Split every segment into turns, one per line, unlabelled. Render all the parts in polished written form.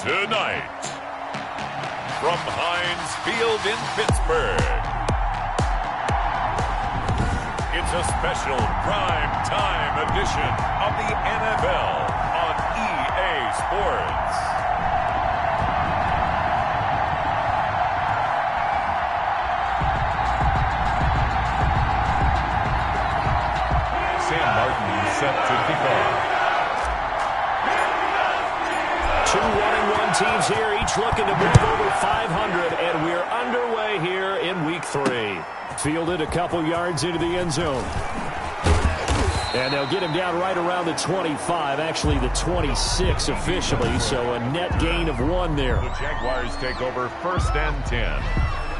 Tonight, from Heinz Field in Pittsburgh, it's a special prime time edition of the NFL on EA Sports. Sam Martin set to kick off.
Two 1-1 teams here, each looking to move over 500, and we're underway here in Week 3. Fielded a couple yards into the end zone. And they'll get him down right around the 25, actually the 26 officially, so a net gain of 1 there.
The Jaguars take over 1st and 10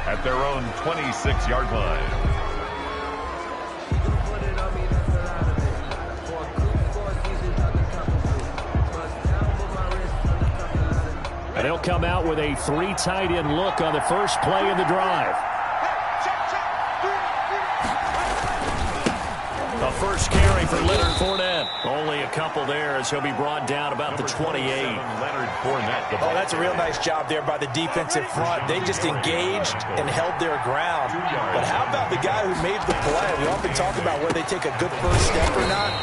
at their own 26-yard line.
And he'll come out with a 3 tight end look on the first play in the drive. The first carry for Leonard Fournette. Only a couple there as he'll be brought down about the 28.
Leonard Fournette.
Oh, that's a real nice job there by the defensive front. They just engaged and held their ground. But how about the guy who made the play? We often talk about whether they take a good first step or not.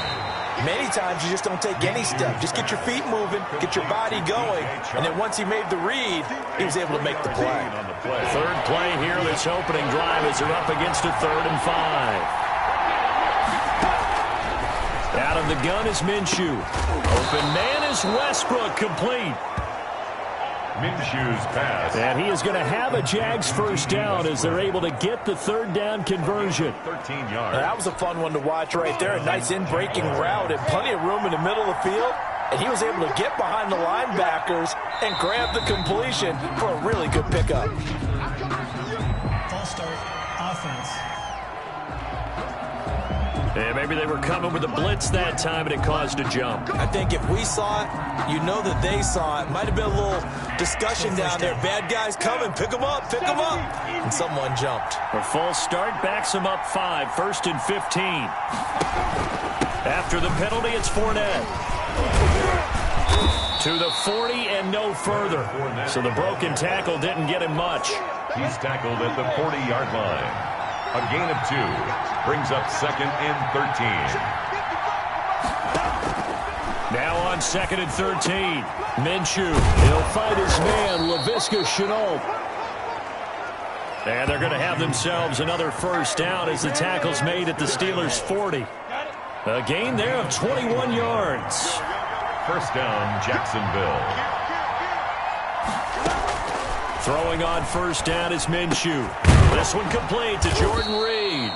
Many times you just don't take any step. Just get your feet moving, get your body going, and then once he made the read, he was able to make the play.
Third play here, this opening drive as they're up against a 3rd and 5. Out of the gun is Minshew. Open man is Westbrook, complete.
Minshew's pass.
And he is going to have a Jags first down as they're able to get the 3rd down conversion.
13 yards.
That was a fun one to watch right there. A nice in-breaking route and plenty of room in the middle of the field. And he was able to get behind the linebackers and grab the completion for a really good pickup.
False start, offense.
And maybe they were coming with a blitz that time and it caused a jump.
I think if we saw it, you know that they saw it. Might have been a little discussion down there. Bad guys coming. Pick them up. Pick them up. And someone jumped.
A false start backs them up 5. 1st and 15. After the penalty, it's Fournette. To the 40 and no further. So the broken tackle didn't get him much.
He's tackled at the 40-yard line. A gain of 2 brings up 2nd and 13.
Now on 2nd and 13. Minshew. He'll fight his man, Laviska Shenault. And they're going to have themselves another first down as the tackle's made at the Steelers' 40. A gain there of 21 yards.
First down, Jacksonville.
Throwing on first down is Minshew. This one complete to Jordan Reed.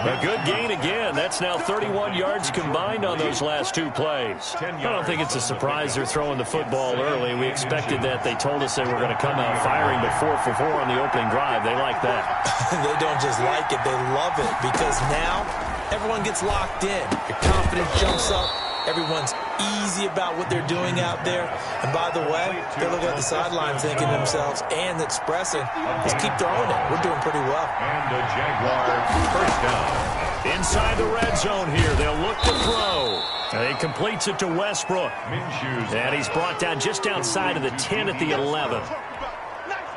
A good gain again. That's now 31 yards combined on those last 2 plays. I don't think it's a surprise they're throwing the football early. We expected that. They told us they were going to come out firing, but 4 for 4 on the opening drive. They like that.
They don't just like it. They love it because now everyone gets locked in. Your confidence jumps up. Everyone's easy about what they're doing out there. And by the way, they look at the sidelines thinking to themselves and expressing, just keep throwing it. We're doing pretty well.
And a Jaguar first down.
Inside the red zone here, they'll look to throw. And he completes it to Westbrook. And he's brought down just outside of the 10 at the 11.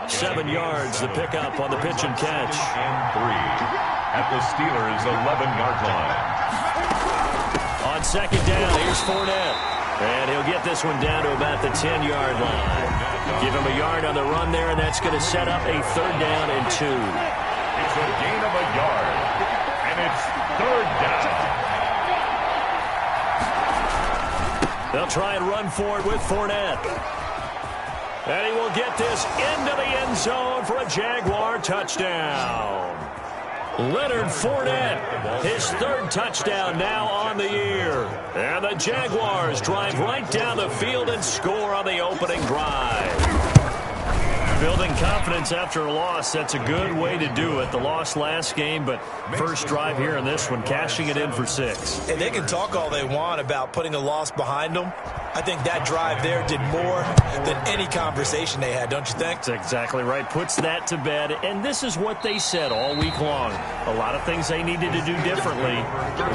7 yards, the pickup on the pitch and catch.
And 3 at the Steelers' 11-yard line.
On 2nd down, here's Fournette. And he'll get this one down to about the 10-yard line. Give him a yard on the run there, and that's going to set up a 3rd down and 2.
It's a gain of a yard, and it's 3rd down.
They'll try and run for it with Fournette. And he will get this into the end zone for a Jaguar touchdown. Leonard Fournette, his 3rd touchdown now on the year. And the Jaguars drive right down the field and score on the opening drive. Building confidence after a loss, that's a good way to do it. The loss last game, but first drive here in this one, cashing it in for 6.
And they can talk all they want about putting a loss behind them. I think that drive there did more than any conversation they had, don't you think?
That's exactly right. Puts that to bed. And this is what they said all week long. A lot of things they needed to do differently.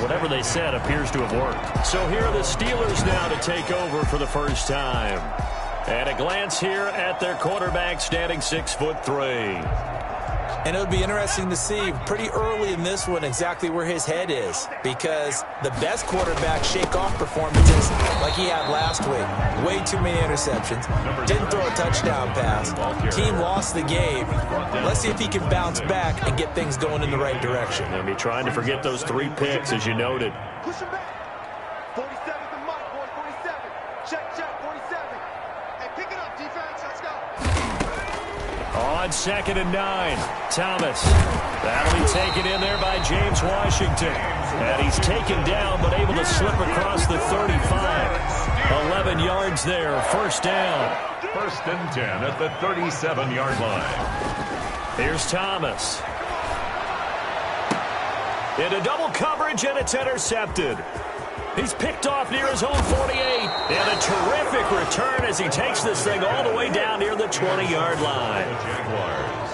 Whatever they said appears to have worked. So here are the Steelers now to take over for the first time. At a glance here at their quarterback, standing 6'3".
And it'll be interesting to see pretty early in this one exactly where his head is, because the best quarterback shake-off performances like he had last week. Way too many interceptions. Didn't throw a touchdown pass. Team lost the game. Let's see if he can bounce back and get things going in the right direction.
They'll be trying to forget those 3 picks, as you noted.
Push him back. 47 the mic, boy, 47. Check, 47. Hey, pick it up, defense. Let's go.
On 2nd and 9, Thomas. That'll be taken in there by James Washington. And he's taken down, but able to slip across the 35. 11 yards there, first down.
1st and 10 at the 37-yard line.
Here's Thomas. Into double coverage, and it's intercepted. He's picked off near his own 48. And a terrific return as he takes this thing all the way down near the 20-yard line.
The Jaguars.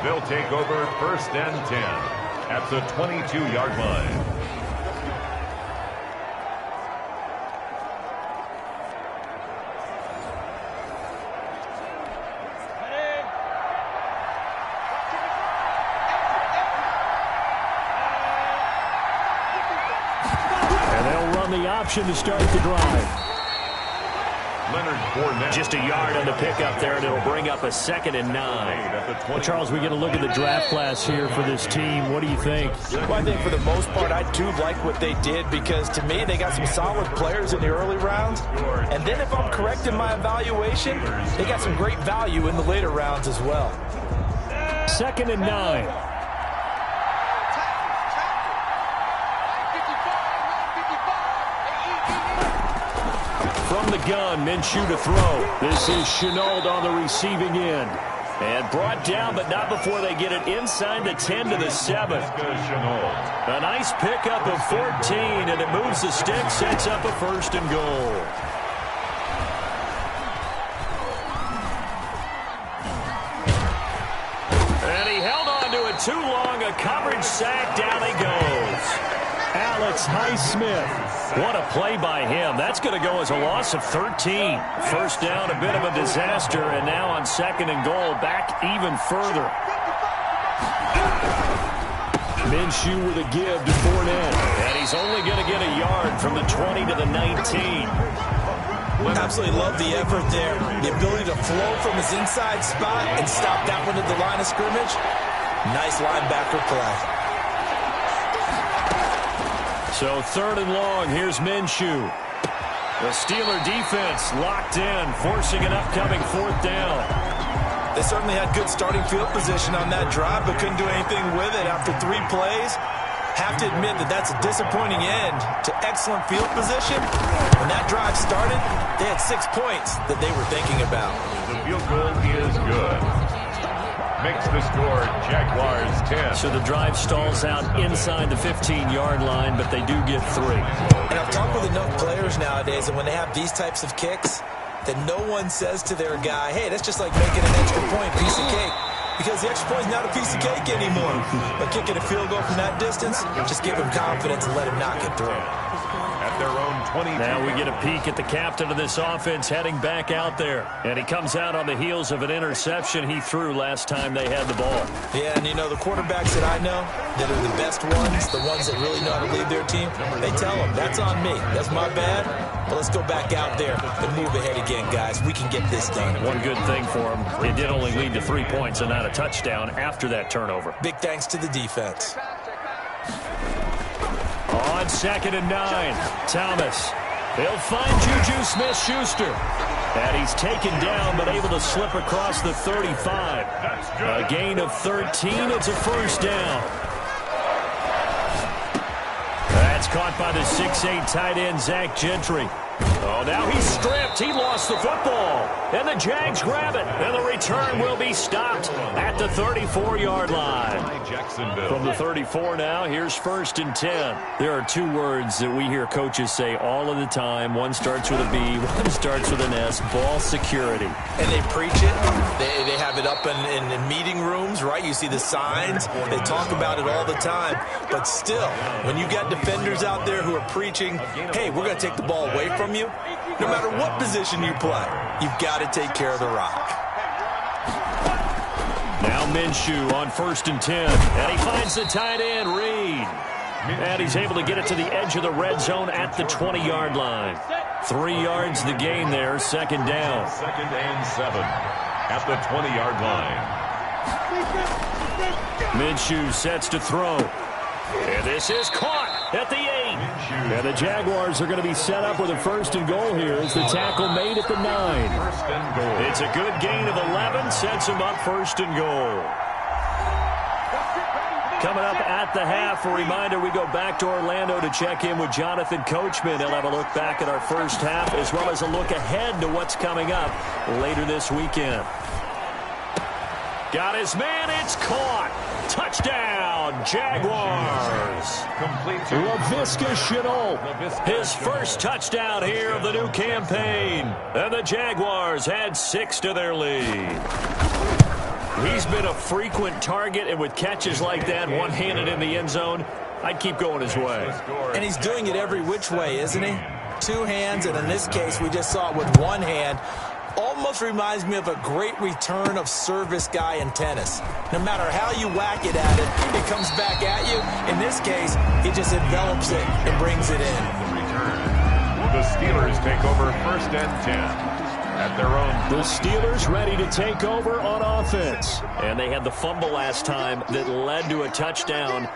They'll take over 1st and 10 at the 22-yard line.
The option to start the drive.
Leonard Fournette.
Just a yard on the pickup there, and it'll bring up a 2nd and 9. Well, Charles, we get a look at the draft class here for this team. What do you think?
Well, I think for the most part, I do like what they did, because to me, they got some solid players in the early rounds. And then if I'm correct in my evaluation, they got some great value in the later rounds as well.
2nd and 9. From the gun, Minshew to throw. This is Chenault on the receiving end. And brought down, but not before they get it inside the 10 to the 7. A nice pickup of 14, and it moves the stick, sets up a 1st and goal. And he held on to it too long. A coverage sack, down he goes. Alex Highsmith. What a play by him. That's going to go as a loss of 13. First down, a bit of a disaster, and now on 2nd and goal, back even further. Minshew with a give to Fournette. And he's only going to get a yard from the 20 to the 19.
Absolutely love the effort there. The ability to flow from his inside spot and stop that one at the line of scrimmage. Nice linebacker play.
So 3rd and long, here's Minshew. The Steeler defense locked in, forcing an upcoming 4th down.
They certainly had good starting field position on that drive, but couldn't do anything with it after 3 plays. Have to admit that that's a disappointing end to excellent field position. When that drive started, they had 6 points that they were thinking about.
The field goal is good. Makes the score Jaguars 10.
So the drive stalls out inside the 15-yard line, but they do get 3.
And I've talked with enough players nowadays that when they have these types of kicks, that no one says to their guy, hey, that's just like making an extra point, piece of cake. Because the extra point is not a piece of cake anymore. But kicking a field goal from that distance, just give him confidence and let him knock it through.
At their own 20.
Now we get a peek at the captain of this offense heading back out there. And he comes out on the heels of an interception he threw last time they had the ball.
Yeah, and you know, the quarterbacks that I know that are the best ones, the ones that really know how to lead their team, they tell them, that's on me. That's my bad. But let's go back out there and move ahead again, guys. We can get this done.
One good thing for him, it did only lead to 3 points and not a touchdown after that turnover.
Big thanks to the defense.
On 2nd and 9, Thomas. He'll find Juju Smith-Schuster. And he's taken down, but able to slip across the 35. A gain of 13. It's a 1st down. That's caught by the 6'8" tight end, Zach Gentry. Oh, now he's stripped. He lost the football. And the Jags grab it. And the return will be stopped at the 34-yard line. From the 34 now, here's 1st and 10. There are two words that we hear coaches say all of the time. One starts with a B, one starts with an S. Ball security.
And they preach it. They have it up in meeting rooms, right? You see the signs. They talk about it all the time. But still, when you got defenders out there who are preaching, hey, we're going to take the ball away from you, no matter what position you play, you've got to take care of the rock.
Now Minshew on 1st and 10. And he finds the tight end, Reed. And he's able to get it to the edge of the red zone at the 20-yard line. 3 yards the gain there, 2nd down.
2nd and 7 at the 20-yard line.
Minshew sets to throw. And this is caught at the 8. And the Jaguars are going to be set up with a 1st and goal here as the tackle made at the 9.
1st and goal.
It's a good gain of 11, sets him up 1st and goal. Coming up at the half, a reminder, we go back to Orlando to check in with Jonathan Coachman. He'll have a look back at our first half as well as a look ahead to what's coming up later this weekend. Got his man, it's caught. Touchdown, Jaguars. Laviska Shenault, his first touchdown here of the new campaign. And the Jaguars had 6 to their lead. He's been a frequent target, and with catches like that, one-handed in the end zone, I'd keep going his way.
And he's doing it every which way, isn't he? 2 hands, and in this case, we just saw it with 1 hand. Almost reminds me of a great return of service guy in tennis. No matter how you whack it at it, it comes back at you. In this case, he just envelops it and brings it in.
The Steelers take over 1st and 10 at their own.
The Steelers ready to take over on offense. And they had the fumble last time that led to a touchdown.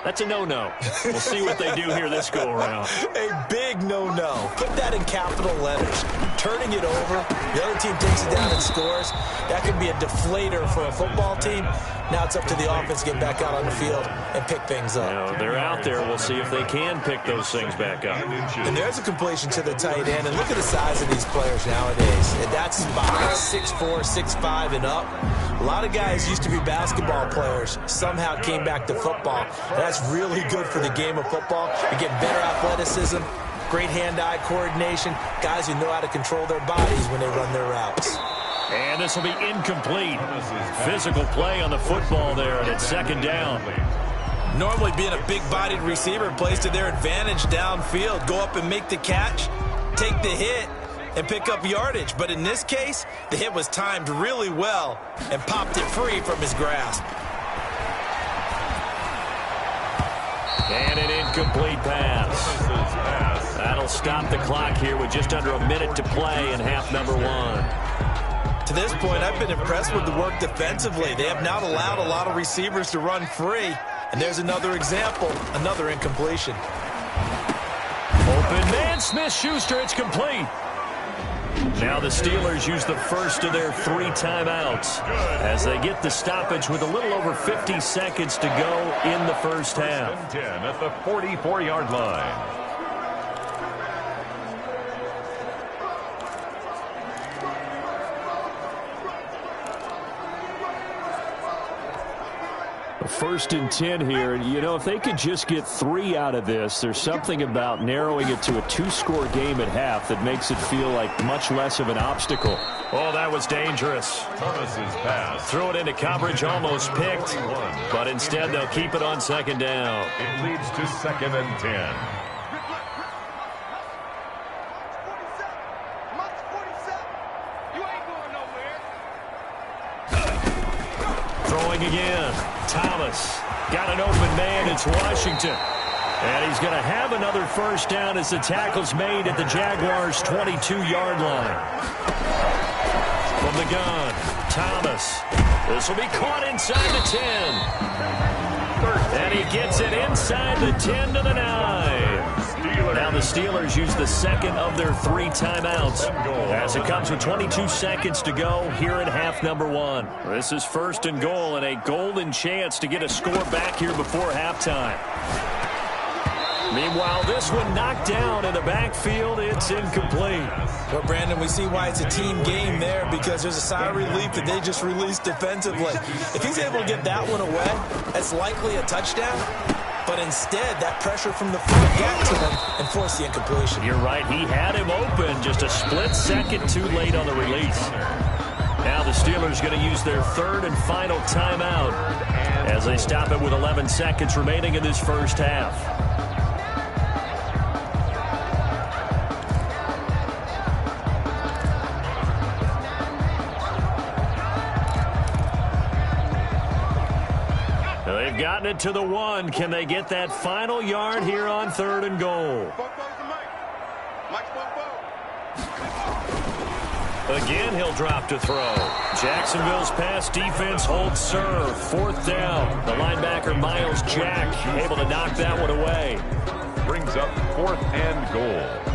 That's a no-no. We'll see what they do here this go-around.
A big no-no. Put that in capital letters. Turning it over, the other team takes it down and scores. That could be a deflator for a football team. Now it's up to the offense to get back out on the field and pick things up.
You know, they're out there. We'll see if they can pick those things back up.
And there's a completion to the tight end. And look at the size of these players nowadays. And that's about 6'4", 6'5", and up. A lot of guys used to be basketball players, somehow came back to football. And that's really good for the game of football. You get better athleticism, great hand-eye coordination, guys who know how to control their bodies when they run their routes.
And this will be incomplete. Physical play on the football there, and it's 2nd down.
Normally being a big-bodied receiver plays to their advantage downfield. Go up and make the catch, take the hit, and pick up yardage. But in this case, the hit was timed really well and popped it free from his grasp.
And an incomplete pass. That'll stop the clock here with just under a minute to play in half number 1.
To this point, I've been impressed with the work defensively. They have not allowed a lot of receivers to run free. And there's another example, another incompletion.
Open man, Smith-Schuster, it's complete. Now the Steelers use the first of their 3 timeouts as they get the stoppage with a little over 50 seconds to go in the first half.
10 at the 44-yard line.
First and 10 here, and you know, if they could just get 3 out of this, there's something about narrowing it to a 2-score game at half that makes it feel like much less of an obstacle. Oh, that was dangerous.
Thomas's pass.
Threw it into coverage, almost picked, but instead they'll keep it on 2nd down.
It leads to 2nd and 10.
Throwing again. Thomas got an open man. It's Washington. And he's going to have another first down as the tackle's made at the Jaguars' 22-yard line. From the gun, Thomas. This will be caught inside the 10. And he gets it inside the 10 to the 9. Now the Steelers use the second of their 3 timeouts as it comes with 22 seconds to go here in half number 1. This is 1st and goal and a golden chance to get a score back here before halftime. Meanwhile, this one knocked down in the backfield. It's incomplete.
Well, Brandon, we see why it's a team game there, because there's a sigh of relief that they just released defensively. If he's able to get that one away, that's likely a touchdown. But instead, that pressure from the front got to him and forced the incompletion.
You're right. He had him open just a split second too late on the release. Now the Steelers going to use their third and final timeout as they stop it with 11 seconds remaining in this first half. They've gotten it to the 1. Can they get that final yard here on 3rd and goal? Again, he'll drop to throw. Jacksonville's pass defense holds serve. 4th down. The linebacker, Miles Jack, able to knock that one away.
Brings up 4th and goal.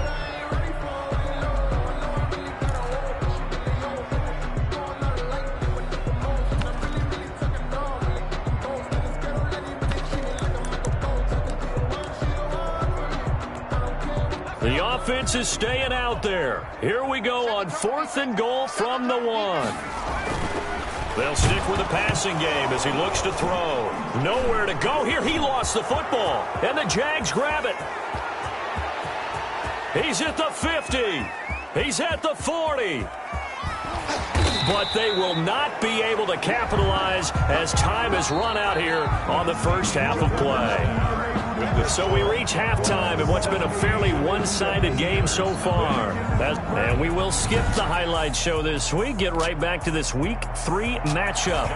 The offense is staying out there. Here we go on 4th and goal from the 1. They'll stick with the passing game as he looks to throw. Nowhere to go here. He lost the football, and the Jags grab it. He's at the 50. He's at the 40. But they will not be able to capitalize as time has run out here on the first half of play. So we reach halftime in what's been a fairly one-sided game so far. And we will skip the highlight show this week. Get right back to this Week 3 matchup.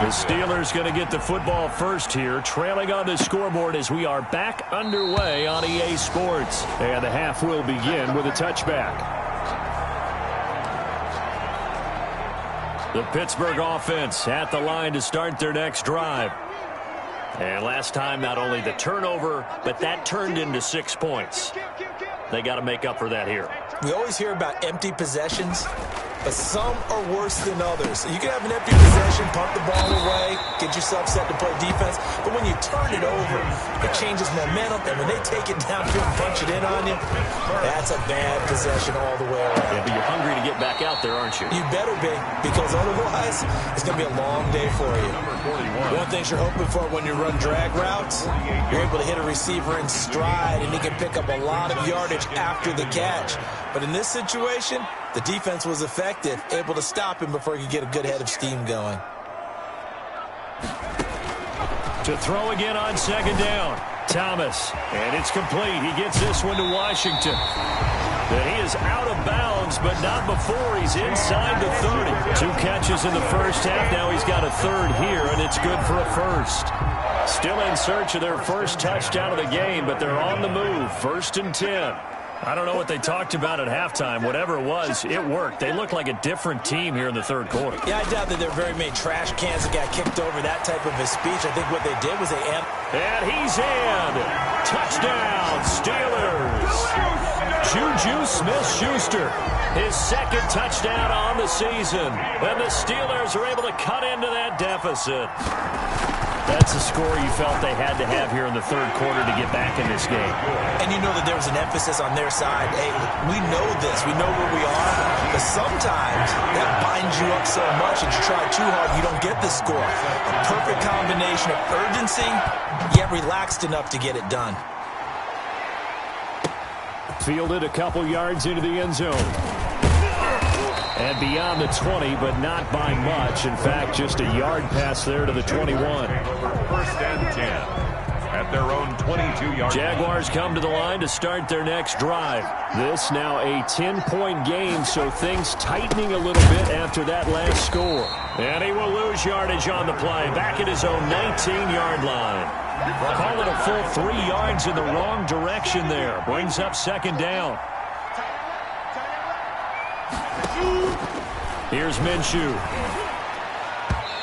The Steelers going to get the football first here, trailing on the scoreboard as we are back underway on EA Sports. And the half will begin with a touchback. The Pittsburgh offense at the line to start their next drive. And last time, not only the turnover, but that turned into 6 points. They got to make up for that here.
We always hear about empty possessions, but some are worse than others. You can have an empty possession, punt the ball away, get yourself set to play defense, but when you turn it over, it changes momentum, and when they take it downfield and punch it in on you, that's a bad possession all the way around.
Yeah, but you're hungry to get back out there, aren't you?
You better be, because otherwise, it's going to be a long day for you. One of the things you're hoping for when you run drag routes, you're able to hit a receiver in stride, and he can pick up a lot of yardage after the catch. But in this situation, the defense was effective, able to stop him before he could get a good head of steam going.
To throw again on 2nd down. Thomas, and it's complete. He gets this one to Washington. Then he is out of bounds, but not before he's inside the 30. 2 catches in the first half. Now he's got a 3rd here, and it's good for a first. Still in search of their first touchdown of the game, but they're on the move. 1st and 10. I don't know what they talked about at halftime. Whatever it was, it worked. They look like a different team here in the 3rd quarter.
Yeah, I doubt that there are very many trash cans that got kicked over, that type of a speech. I think what they did was they...
And he's in. Touchdown, Steelers. Juju Smith-Schuster, his 2nd touchdown on the season. And the Steelers are able to cut into that deficit. That's a score you felt they had to have here in the 3rd quarter to get back in this game.
And you know that there was an emphasis on their side. Hey, we know this. We know where we are. But sometimes that binds you up so much that you try too hard, you don't get the score. A perfect combination of urgency, yet relaxed enough to get it done.
Fielded a couple yards into the end zone. And beyond the 20, but not by much. In fact, just a yard pass there to the 21.
1st and 10 at their own 22-yard.
Jaguars come to the line to start their next drive. This now a 10-point game, so things tightening a little bit after that last score. And he will lose yardage on the play, back at his own 19-yard line. Call it a full 3 yards in the wrong direction there. Brings up 2nd down. Here's Minshew.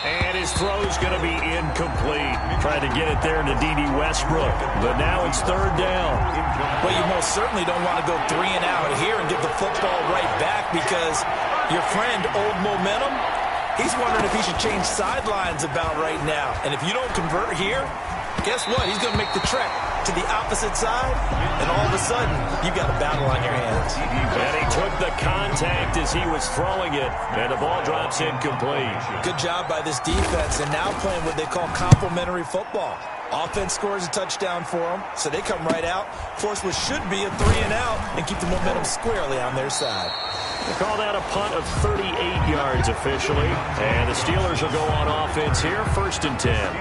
And his throw's going to be incomplete. Tried to get it there to D.D. Westbrook. But now it's 3rd down.
Well, you most certainly don't want to go 3 and out here and give the football right back, because your friend, Old Momentum, he's wondering if he should change sidelines about right now. And if you don't convert here, guess what? He's going to make the trek to the opposite side, and all of a sudden, you've got a battle on your hands.
And he took the contact as he was throwing it, and the ball drops incomplete.
Good job by this defense, and now playing what they call complementary football. Offense scores a touchdown for them, so they come right out, force what should be a 3-and-out, and keep the momentum squarely on their side.
They call that a punt of 38 yards officially. And the Steelers will go on offense here, 1st and 10.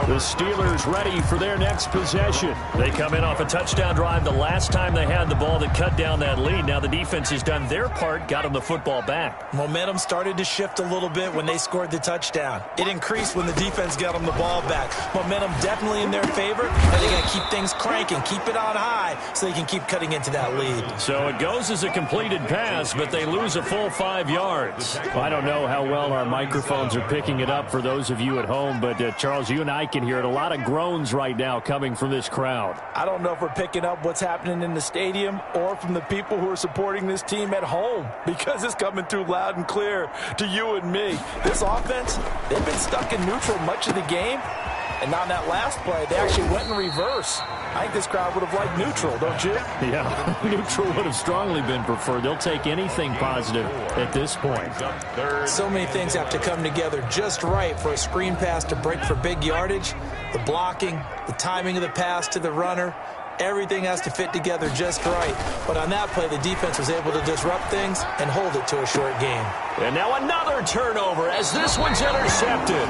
The Steelers ready for their next possession. They come in off a touchdown drive the last time they had the ball that cut down that lead. Now the defense has done their part, got them the football back.
Momentum started to shift a little bit when they scored the touchdown. It increased when the defense got them the ball back. Momentum definitely in their favor, and they got to keep things cranking, keep it on high so they can keep cutting into that lead.
So it goes as a completed pass, but they lose a full 5 yards. I don't know how well our microphones are picking it up for those of you at home, but Charles, you and I can hear it. A lot of groans right now coming from this crowd.
I don't know if we're picking up what's happening in the stadium or from the people who are supporting this team at home, because it's coming through loud and clear to you and me. This offense, they've been stuck in neutral much of the game, and on that last play, they actually went in reverse. I think this crowd would have liked neutral, don't you?
Yeah, neutral would have strongly been preferred. They'll take anything positive at this point.
So many things have to come together just right for a screen pass to break for big yardage. The blocking, the timing of the pass to the runner, everything has to fit together just right. But on that play, the defense was able to disrupt things and hold it to a short game.
And now another turnover as this one's intercepted.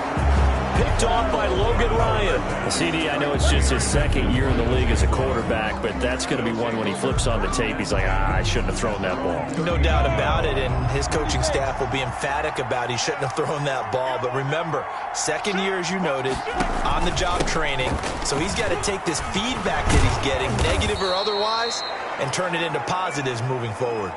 Picked off by Logan Ryan. CD, I know it's just his 2nd year in the league as a quarterback, but that's going to be one when he flips on the tape. He's like, I shouldn't have thrown that ball.
No doubt about it, and his coaching staff will be emphatic about he shouldn't have thrown that ball. But remember, 2nd year, as you noted, on-the-job training. So he's got to take this feedback that he's getting, negative or otherwise, and turn it into positives moving forward.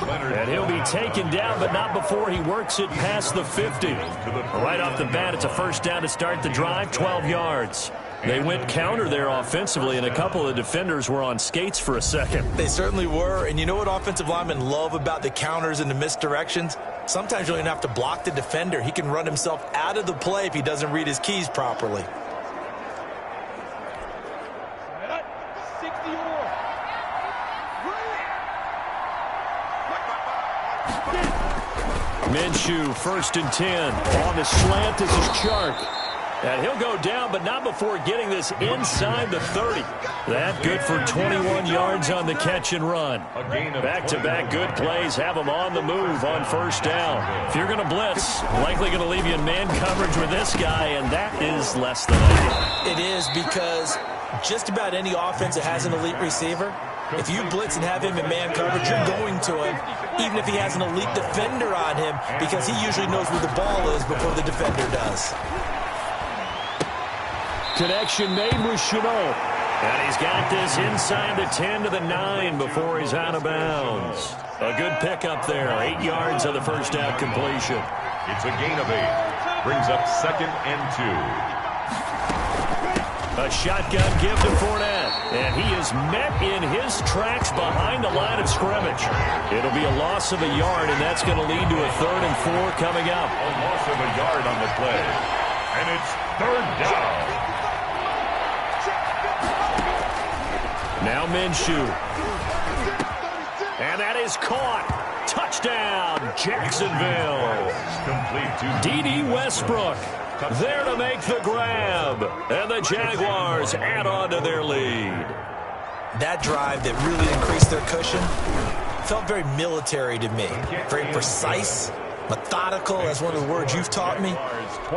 And he'll be taken down, but not before he works it past the 50. Right off the bat, it's a 1st down to start the drive, 12 yards. They went counter there offensively, and a couple of defenders were on skates for a second.
They certainly were, and you know what offensive linemen love about the counters and the misdirections? Sometimes you don't even have to block the defender. He can run himself out of the play if he doesn't read his keys properly.
Minshew, 1st and 10. On the slant, this is Chark. And he'll go down, but not before getting this inside the 30. That good for 21 yards on the catch and run. Back-to-back good plays have him on the move on 1st down. If you're going to blitz, likely going to leave you in man coverage with this guy, and that is less than ideal.
It is, because just about any offense that has an elite receiver, if you blitz and have him in man coverage, you're going to him, even if he has an elite defender on him, because he usually knows where the ball is before the defender does.
Connection made with Chenault. And he's got this inside the 10 to the 9 before he's out of bounds. A good pickup there. 8 yards on the 1st down completion.
It's a gain of 8. Brings up 2nd and 2.
A shotgun give to Fournette. And he is met in his tracks behind the line of scrimmage. It'll be a loss of a yard, and that's going to lead to a 3rd and 4 coming up.
A loss of a yard on the play. And it's 3rd down.
Now Minshew. And that is caught. Touchdown, Jacksonville. D.D. Westbrook there to make the grab. And the Jaguars add on to their lead.
That drive that really increased their cushion felt very military to me. Very precise, methodical, that's one of the words you've taught me.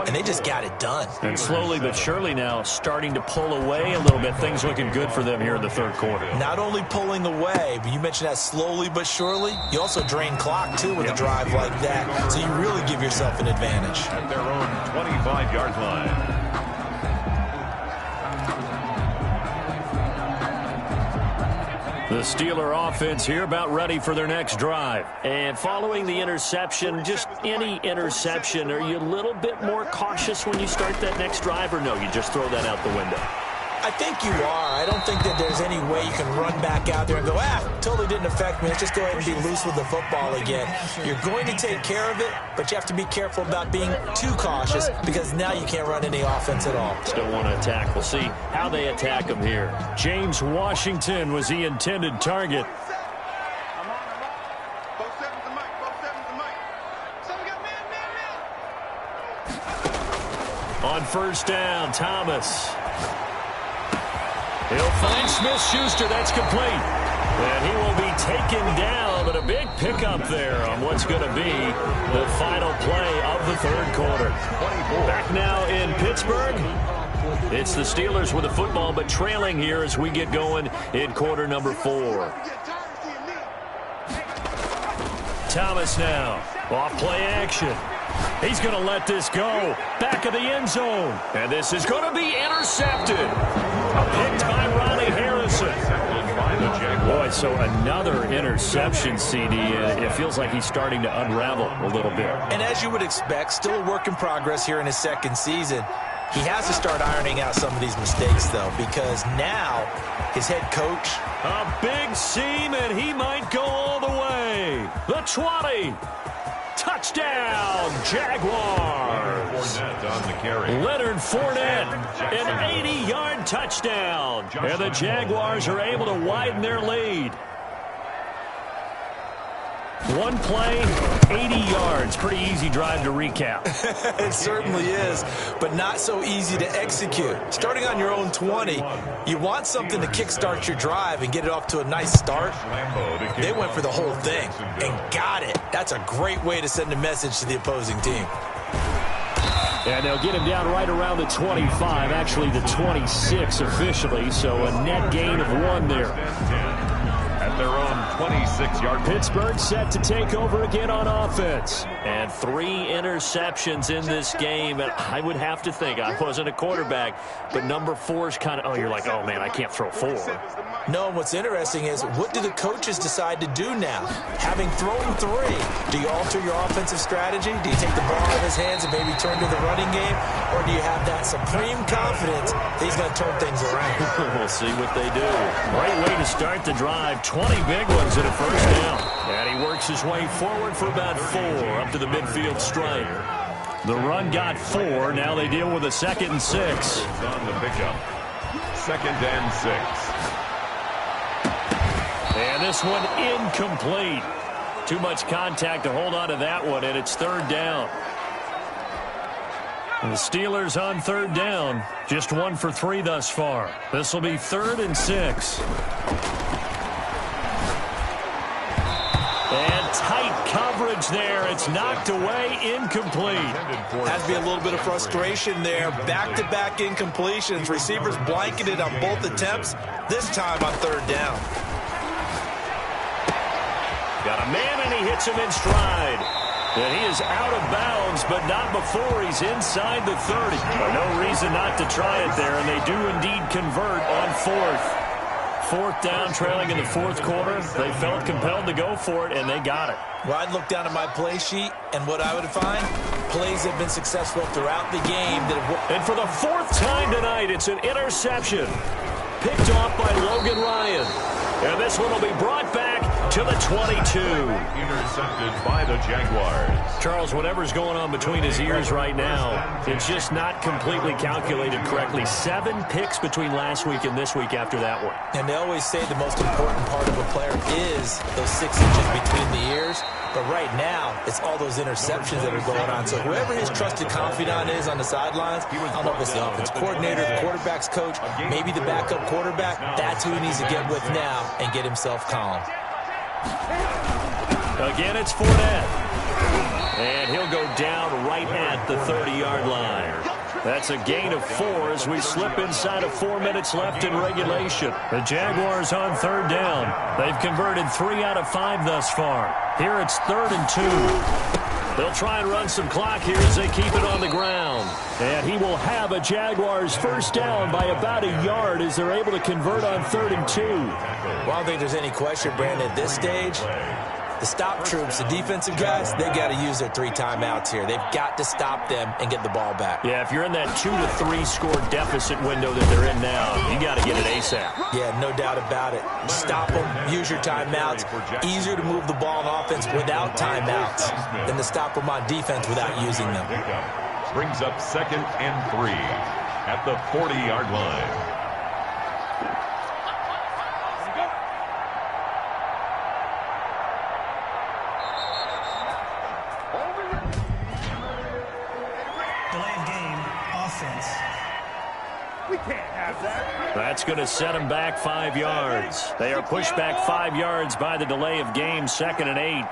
And they just got it done.
And slowly but surely now starting to pull away a little bit. Things looking good for them here in the 3rd quarter.
Not only pulling away, but you mentioned that slowly but surely. You also drain clock, too, with a drive like that. So you really give yourself an advantage.
At their own 25-yard line.
The Steeler offense here about ready for their next drive. And following the interception, just any interception, are you a little bit more cautious when you start that next drive, or no, you just throw that out the window?
I think you are. I don't think that there's any way you can run back out there and go, totally really didn't affect me. Let's just go ahead and be loose with the football again. You're going to take care of it, but you have to be careful about being too cautious because now you can't run any offense at all.
Still want to attack. We'll see how they attack him here. James Washington was the intended target. On first down, Thomas. He'll find Smith-Schuster. That's complete. And he will be taken down, but a big pickup there on what's going to be the final play of the third quarter. Back now in Pittsburgh. It's the Steelers with the football, but trailing here as we get going in quarter number 4. Thomas now. Off play action. He's going to let this go. Back of the end zone. And this is going to be intercepted. Picked by Ronnie Harrison. Boy, so another interception, CD. It feels like he's starting to unravel a little bit.
And as you would expect, still a work in progress here in his second season. He has to start ironing out some of these mistakes, though, because now his head coach.
A big seam, and he might go all the way. The 20. Touchdown, Jaguars. Leonard Fournette, an 80-yard touchdown. And the Jaguars are able to widen their lead. One play, 80 yards. Pretty easy drive to recap.
It certainly is, but not so easy to execute. Starting on your own 20, you want something to kickstart your drive and get it off to a nice start. They went for the whole thing and got it. That's a great way to send a message to the opposing team.
And they'll get him down right around the 25, actually the 26 officially, so a net gain of 1 there.
At their own 26-yard.
Pittsburgh set to take over again on offense. And 3 interceptions in this game. And I would have to think, I wasn't a quarterback, but number 4 is kind of, you're like, oh, man, I can't throw 4.
No, what's interesting is what do the coaches decide to do now? Having thrown 3, do you alter your offensive strategy? Do you take the ball out of his hands and maybe turn to the running game? Or do you have that supreme confidence that he's going to turn things around?
We'll see what they do. Great way to start the drive. 20 big ones at a first down. And he works his way forward for about 4 up to the midfield stripe. The run got 4. Now they deal with a 2nd and 6.
On the pickup. 2nd and 6.
And this one incomplete. Too much contact to hold on to that one, and it's 3rd down. And the Steelers on 3rd down. Just 1 for 3 thus far. This will be 3rd and 6. And tight coverage there. It's knocked away, incomplete.
Has to be a little bit of frustration there. Back-to-back incompletions. Receivers blanketed on both attempts, this time on 3rd down.
Got a man, and he hits him in stride. And he is out of bounds, but not before he's inside the 30. No reason not to try it there, and they do indeed convert on 4th. 4th down, trailing in the 4th quarter. They felt compelled to go for it, and they got it.
Well, I'd look down at my play sheet, and what I would find, plays have been successful throughout the game.
And for the 4th time tonight, it's an interception. Picked off by Logan Ryan. And this one will be brought back to the 22.
Intercepted by the Jaguars.
Charles, whatever's going on between his ears right now, it's just not completely calculated correctly. 7 picks between last week and this week after that one.
And they always say the most important part of a player is those 6 inches between the ears. But right now, it's all those interceptions that are going on. So whoever his trusted confidant is on the sidelines, I don't know if it's the offense coordinator, the quarterback's coach, maybe the backup quarterback, that's who he needs to get with now and get himself calm.
Again, it's Fournette. And he'll go down right at the 30-yard line. That's a gain of 4 as we slip inside of 4 minutes left in regulation. The Jaguars on 3rd down. They've converted 3 out of 5 thus far. Here it's 3rd and 2. They'll try and run some clock here as they keep it on the ground. And he will have a Jaguars first down by about a yard as they're able to convert on 3rd and 2.
Well, I don't think there's any question, Brandon, at this stage, The stop troops, the defensive guys, they got to use their 3 timeouts here. They've got to stop them and get the ball back.
Yeah, if you're in that 2 to 3 score deficit window that they're in now, you got to get it ASAP.
Yeah, no doubt about it. Stop them, use your timeouts. Easier to move the ball on offense without timeouts than to stop them on defense without using them.
Brings up 2nd and 3 at the 40-yard line.
That's going to set them back 5 yards. They are pushed back 5 yards by the delay of game, 2nd and 8.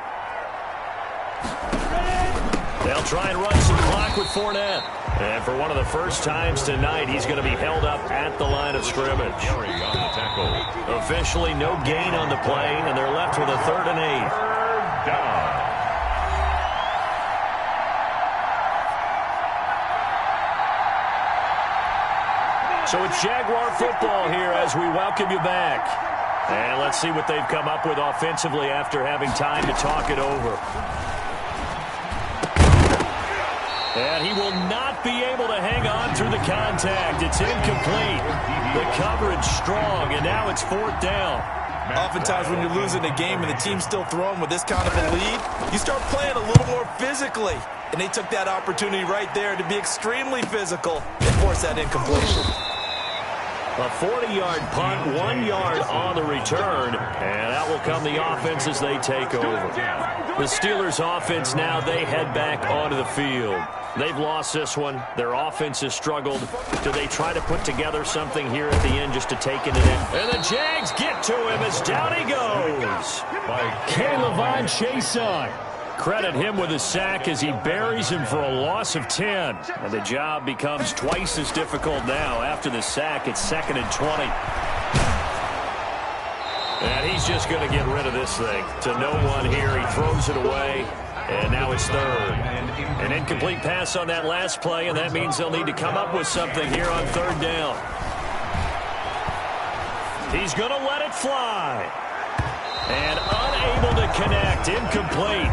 They'll try and run some clock with Fournette. And for one of the first times tonight, he's going to be held up at the line of scrimmage. Officially no gain on the play, and they're left with a 3rd and 8.
Third down.
So it's Jaguar football here as we welcome you back. And let's see what they've come up with offensively after having time to talk it over. And he will not be able to hang on through the contact. It's incomplete. The coverage strong, and now it's 4th down.
Oftentimes when you're losing a game and the team's still throwing with this kind of a lead, you start playing a little more physically. And they took that opportunity right there to be extremely physical and force that incompletion.
A 40-yard punt, 1 yard on the return, and out will come the offense as they take over. The Steelers' offense now, they head back onto the field. They've lost this one. Their offense has struggled. Do they try to put together something here at the end just to take it in? And the Jags get to him as down he goes. K'Lavon Chaisson. Credit him with a sack as he buries him for a loss of 10. And the job becomes twice as difficult now. After the sack, it's 2nd and 20. And he's just going to get rid of this thing. To no one here. He throws it away. And now it's 3rd. An incomplete pass on that last play, and that means they'll need to come up with something here on 3rd down. He's going to let it fly. And unable to connect. Incomplete.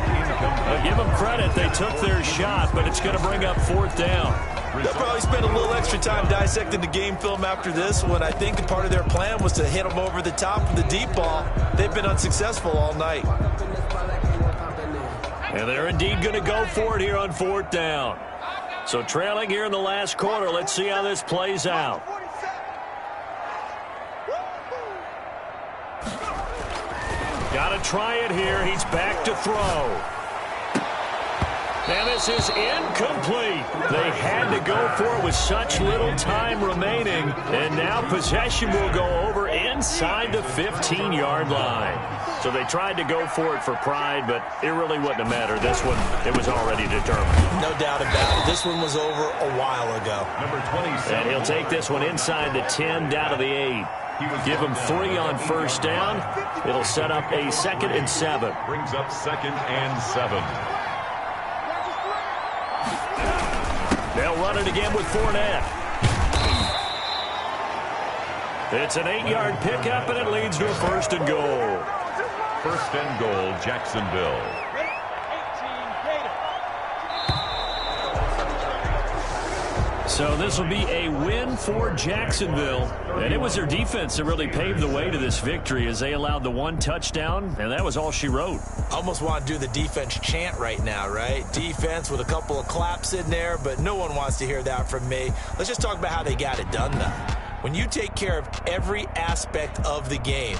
Give them credit. They took their shot, but it's going to bring up 4th down.
They'll probably spend a little extra time dissecting the game film after this one. I think part of their plan was to hit them over the top of the deep ball. They've been unsuccessful all night.
And they're indeed going to go for it here on 4th down. So trailing here in the last quarter. Let's see how this plays out. Got to try it here. He's back to throw. And this is incomplete. They had to go for it with such little time remaining. And now possession will go over inside the 15-yard line. So they tried to go for it for pride, but it really wouldn't have mattered. This one, it was already determined.
No doubt about it. This one was over a while ago.
Number 27.
And he'll take this one inside the 10, down to the 8. Give him 3 on 1st down. It'll set up a 2nd and 7.
Brings up 2nd and 7.
They'll run it again with Fournette. It's an 8-yard pickup, and it leads to a 1st and goal.
1st and goal, Jacksonville.
So this will be a win for Jacksonville. And it was their defense that really paved the way to this victory as they allowed the 1 touchdown, and that was all she wrote.
Almost want to do the defense chant right now, right? Defense with a couple of claps in there, but no one wants to hear that from me. Let's just talk about how they got it done, though. When you take care of every aspect of the game,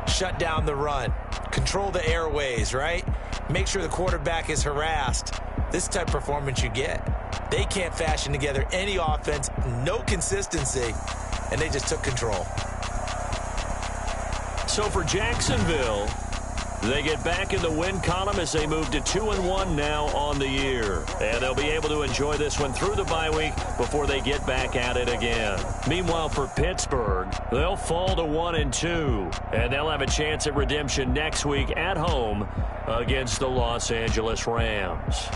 shut down the run, control the airways, right? Make sure the quarterback is harassed. This is the type of performance you get. They can't fashion together any offense, no consistency, and they just took control.
So for Jacksonville, they get back in the win column as they move to 2-1 now on the year. And they'll be able to enjoy this one through the bye week before they get back at it again. Meanwhile, for Pittsburgh, they'll fall to 1-2. And they'll have a chance at redemption next week at home against the Los Angeles Rams.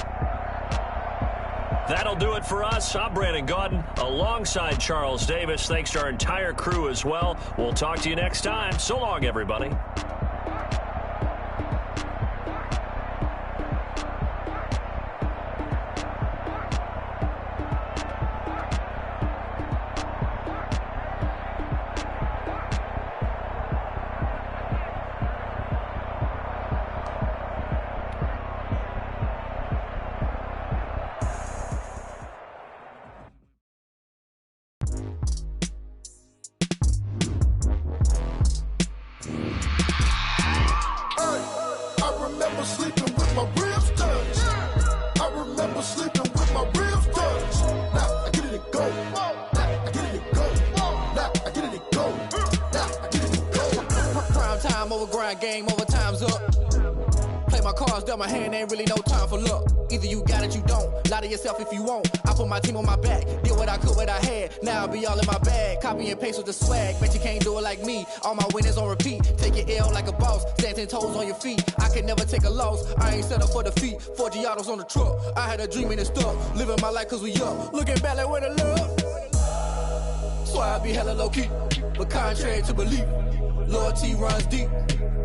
That'll do it for us. I'm Brandon Gaudin alongside Charles Davis. Thanks to our entire crew as well. We'll talk to you next time. So long, everybody.
time over grind, game over, time's up. Play my cards, dealt my hand, ain't really no time for luck. Either you got it, you don't. Lie to yourself if you won't. I put my team on my back, did what I could, what I had. Now I'll be all in my bag, copy and paste with the swag. Bet you can't do it like me. All my winners on repeat. Take your L like a boss, stand 10 toes on your feet. I can never take a loss, I ain't set up for defeat. 4 Giottos on the truck, I had a dream and it stuck. Living my life cause we up, looking back like where the love. So I be hella low key, but contrary to belief, loyalty runs deep.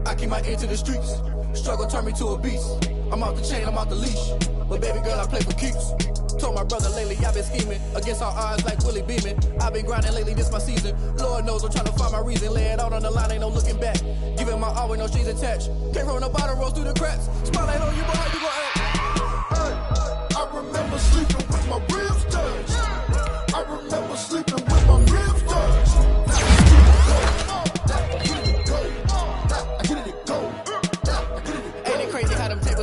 I keep my ear to the streets. Struggle turned me to a beast. I'm off the chain, I'm off the leash. But baby girl, I play for keeps. Told my brother lately, I've been scheming against all odds like Willie Beeman. I've been grinding lately, this my season. Lord knows I'm trying to find my reason. Lay it out on the line, ain't no looking back. Giving my all with no strings attached. Came from the bottom, rose through the cracks. Spotlight on you, but how you gon' act?
Hey, I remember sleeping with my ribs touched. I remember sleeping with my ribs touched.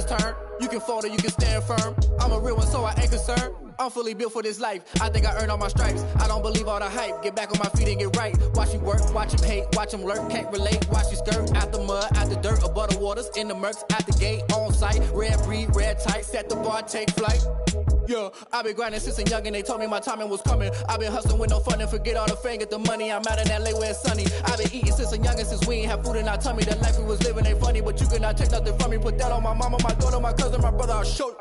Turn. You can fold or you can stand firm. I'm a real one, so I ain't concerned. I'm fully built for this life. I think I earned all my stripes. I don't believe all the hype. Get back on my feet and get right. Watch you work, watch him hate, watch him lurk. Can't relate, watch you skirt. Out the mud, out the dirt, above the waters, in the murks, out the gate, on site. Red breed, red tight, set the bar, take flight. Yeah, I've been grinding since a young and they told me my timing was coming. I've been hustling with no fun and forget all the fame, get the money. I'm out in LA where it's sunny. I've been eating since a young and since we ain't have food in our tummy. The life we was living ain't funny, but you cannot take nothing from me. Put that on my mama, my daughter, my cousin, my brother, I'll show you.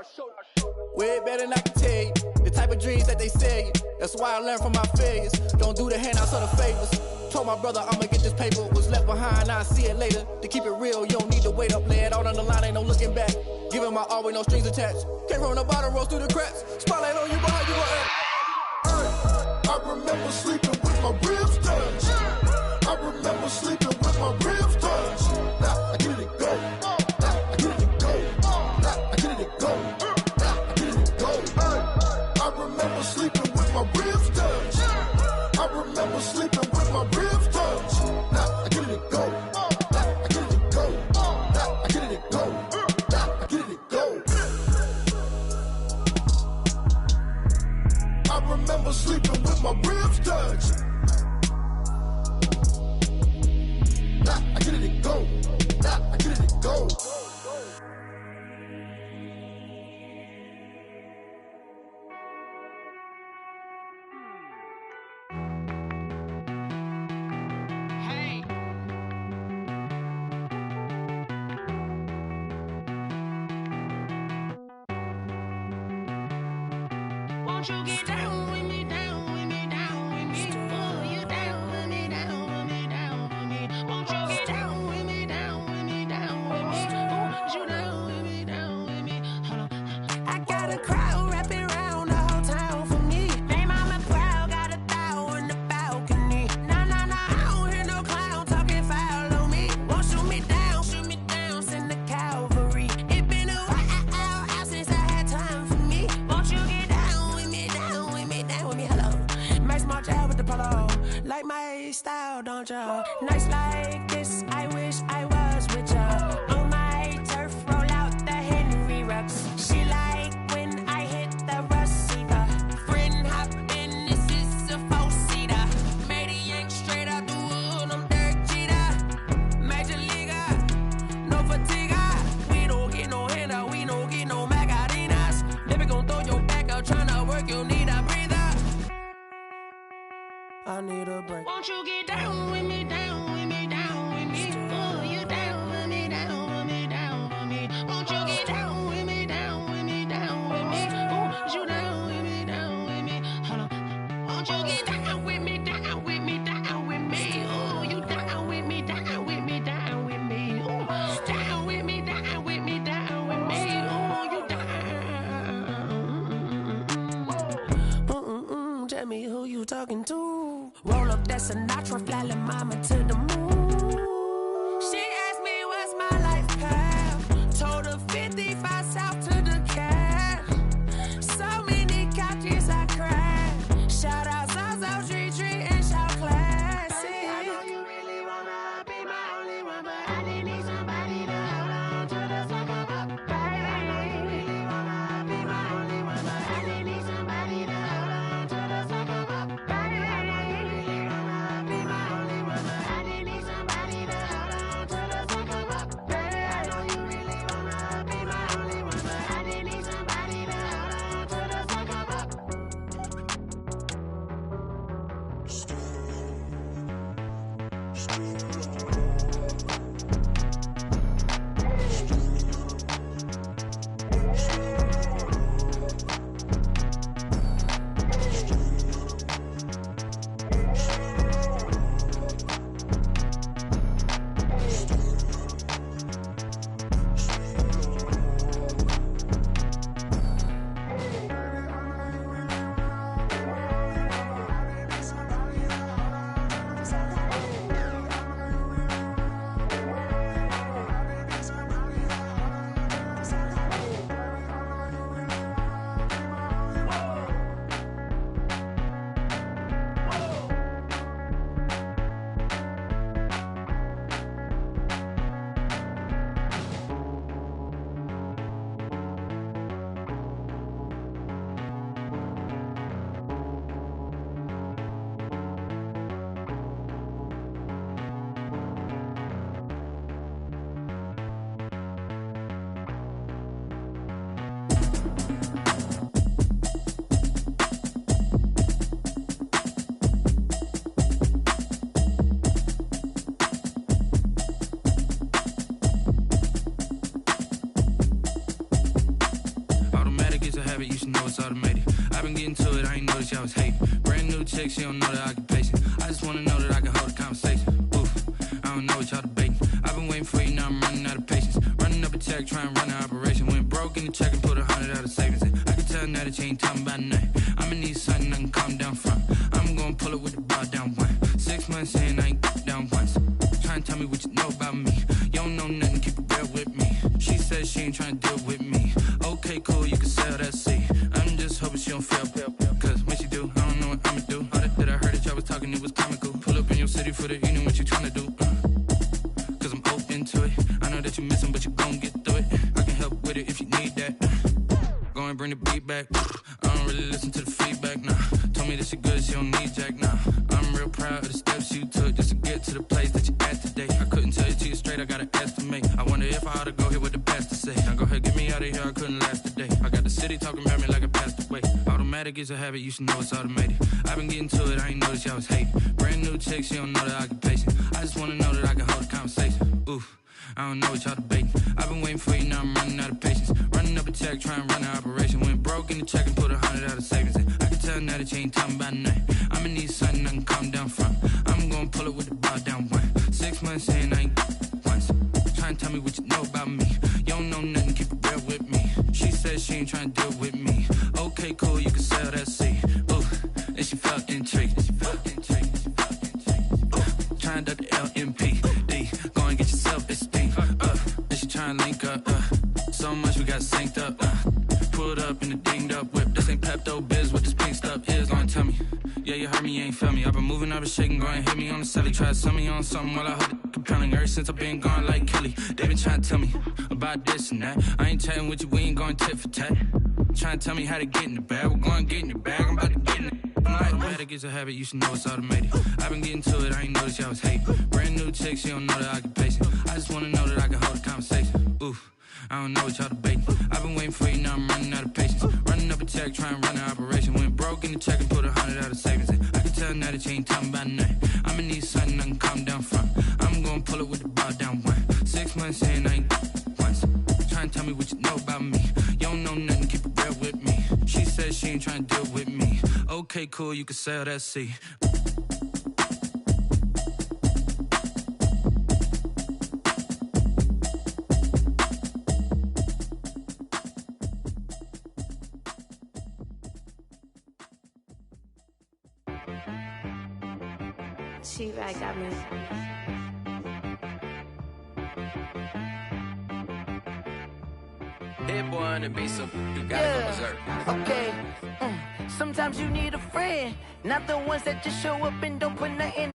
Way better than I can tell you. The type of dreams that they sell you. That's why I learned from my failures. Don't do the handouts or the favors. Told my brother I'ma get this paper. Was left behind, I'll see it later. To keep it real, you don't need to wait up. Lay it out on the line, ain't no looking back. Giving my all with no strings attached. Came from the bottom, rose through the cracks. Spotlight on you, but how you gon' act?
Hey, I remember sleeping with my ribs touched. I remember sleeping with my ribs touched. Now I get it go. I get it go. I get it go. I get it go. Hey, I remember sleeping with my ribs touched. I remember sleeping with my ribs touched. Now I get it go. I get it go. I get it go. I get it go. I remember sleeping with my ribs touched. I get it go. I get it go.
Won't you get down with me, down with me, down with me? Oh, you down with me, down with me, down with me. Won't you get down with me, down with me, down with me? Oh, you down with me, down with me? Hold on. I got a crowd wrapping around the whole town for me. They mama proud, got a thou on the balcony. Nah, nah, nah, I don't hear no clown talking foul on me. Won't shoot me down, send the cavalry. It been a while since I had time for me. Won't you get down with me, down with me, down with me? Hello. Max March out with the polo. Like my style, don't ya? Nights like this, I wish I was with ya. On my turf, roll out the Henry Rux. She like when I hit the receiver. Friend hop in, this is a four-seater. Made a yank straight out the wood, I'm Derek Jeter. Major leaguer, no fatigue. We don't get no handout, we don't get no Macarinas. Baby gon' throw your back out, tryna work, you need a breather. I need a break. Won't you get down with me, down with me, down with me? Oh, you down with me, down with me, down with me? Won't you get down with me, down with me, down with me? Oh, you down with me, down with me? Hold on. Won't you get down with me, down with me, down with me? Oh, you down with me, down with me, down with me? Oh, down with me, down with me, down with me? Oh, you down. Tell me who you talking to. Roll up that Sinatra, fly la mama to the moon. She asked me what's my life path. Told her 55 south to the cat. So many couches I cried. Shout out Zazo, Tree, and shout classy. I know you really wanna be my only one, but I didn't need somebody to hold on to the sucker up. Baby, I know you really wanna be my only one, but I didn't need somebody to hold on to the sucker up. Baby, I know you really wanna be my only one, but I didn't
it's automated. I've been getting to it, I ain't noticed y'all was hating. Brand new chick, she don't know the occupation. I just wanna know that I can hold a conversation. Oof, I don't know what y'all debating. I've been waiting for you, now I'm running out of patience. Running up a check, trying to run an operation. Went broke in the check and put 100 out of savings in. I can tell now that you ain't talking about nothing. I'ma need something I can calm down from. I'm gonna pull it with the bar down one. 6 months in, I ain't down once. Trying to tell me what you know about me. You don't know nothing, keep it real with me. She says she ain't trying to deal with me. Okay, cool, you can sell that seat. I'm just hoping she don't fail. Cause when she do, I don't know what I'ma do. All that I heard that y'all was talking, it was comical. Pull up in your city for the evening, what you trying to do? Cause I'm open to it. I know that you missing, but you gon' get through it. I can help with it if you need that. Go and bring the beat back. I don't really listen to the feedback, nah. Told me that she good, she don't need jack, nah. I'm real proud of the steps you took just to get to the place that you at today. I couldn't tell you to you straight, I gotta estimate. I wonder if I ought to go here with the best to say. Now go ahead, get me out of here, I couldn't last today. I got the city talking about me like I passed away. Automatic is a habit, you should know it's automated. I've been getting to it, I ain't noticed y'all was hating. Brand new chick, she don't know the occupation. I just wanna know that I can hold a conversation. Oof, I don't know what y'all debating. I've been waiting for you, now I'm running out of patience. Running up a check, trying to run an operation. Went broke in the check and put 100 out of savings in. I can tell now that you ain't talking about nothing. I'ma need something I can calm down from. I'm gonna pull it with the bar down one. 6 months in, I ain't once. Trying to tell me what you know about me. You don't know nothing, keep it real with me. She says she ain't trying to deal with me. Okay, cool, you can sell that seat. Ooh, and she felt intrigued. Trying to duck the LMP. Go and get yourself esteem. And she trying to link up. So much we got synced up. Pulled up in a dinged up whip. This ain't Pepto Biz, what this pink stuff is. Long tell me. Yeah, you heard me, you ain't felt me. I've been moving, I've been shaking, go and hit me on the celly. Try to sell me on something while I hold it compelling. Ever since I've been gone like Kelly, they been trying to tell me about this and that. I ain't chatting with you, we ain't going tit for tat. Trying to tell me how to get in the bag. We're going to get in the bag, I'm about to get in it. Automatic is a habit, you should know it's automated. I've been getting to it, I ain't noticed y'all was hating. Brand new chick, she don't know the occupation. I just wanna know that I can hold a conversation. Oof, I don't know what y'all debating. I've been waiting for you, now I'm running out of patience. Running up a check, trying to run an operation. Went broke in the check and put 100 out of savings in. I can tell now that you ain't talking about nothing. I'ma need something I can calm down from. I'm gonna pull it with the bar down one. 6 months in, I ain't once. Trying to tell me what you know about me. You don't know nothing, keep it real with me. She says she ain't trying to deal with me. Okay, cool, you can sell that seat.
She right got me.
Head boy on the beat, so you gotta go berserk.
Okay. Sometimes you need a friend, not the ones that just show up and don't put nothing